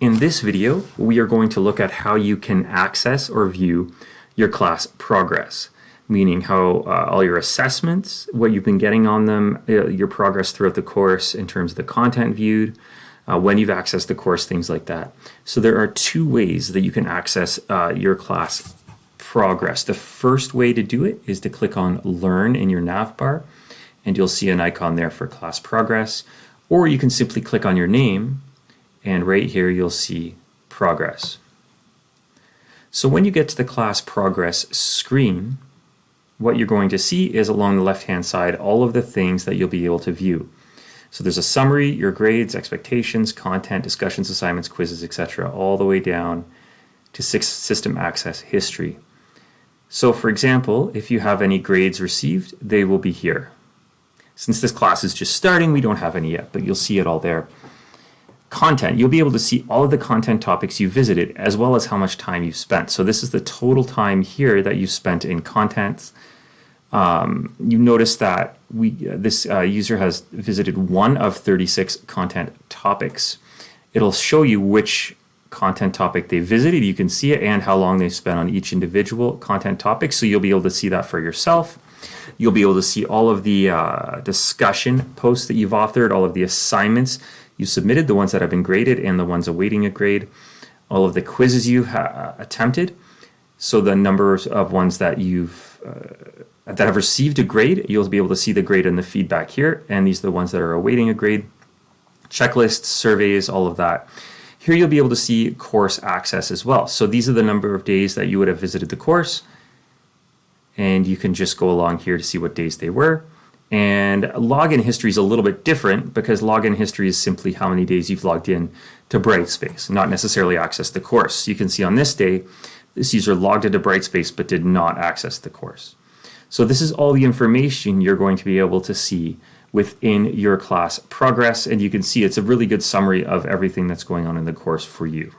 In this video, we are going to look at how you can access or view your class progress, meaning how all your assessments, what you've been getting on them, your progress throughout the course in terms of the content viewed, when you've accessed the course, things like that. So there are two ways that you can access your class progress. The first way to do it is to click on Learn in your nav bar, and you'll see an icon there for class progress, or you can simply click on your name, and right here you'll see progress. So when you get to the class progress screen, what you're going to see is along the left-hand side all of the things that you'll be able to view. So there's a summary, your grades, expectations, content, discussions, assignments, quizzes, etc., all the way down to system access history. So for example, if you have any grades received, they will be here. Since this class is just starting, we don't have any yet, but you'll see it all there. Content, you'll be able to see all of the content topics you visited as well as how much time you've spent. So this is the total time here that you spent in content. You notice that this user has visited one of 36 content topics. It'll show you which content topic they visited. You can see it and how long they've spent on each individual content topic. So you'll be able to see that for yourself. You'll be able to see all of the discussion posts that you've authored, all of the assignments you submitted, the ones that have been graded and the ones awaiting a grade, all of the quizzes you attempted. So the numbers of ones that you've that have received a grade, you'll be able to see the grade and the feedback here. And these are the ones that are awaiting a grade. Checklists, surveys, all of that. Here you'll be able to see course access as well. So these are the number of days that you would have visited the course. And you can just go along here to see what days they were. And login history is a little bit different because login history is simply how many days you've logged in to Brightspace, not necessarily access the course. You can see on this day, this user logged into Brightspace but did not access the course. So this is all the information you're going to be able to see within your class progress, and you can see it's a really good summary of everything that's going on in the course for you.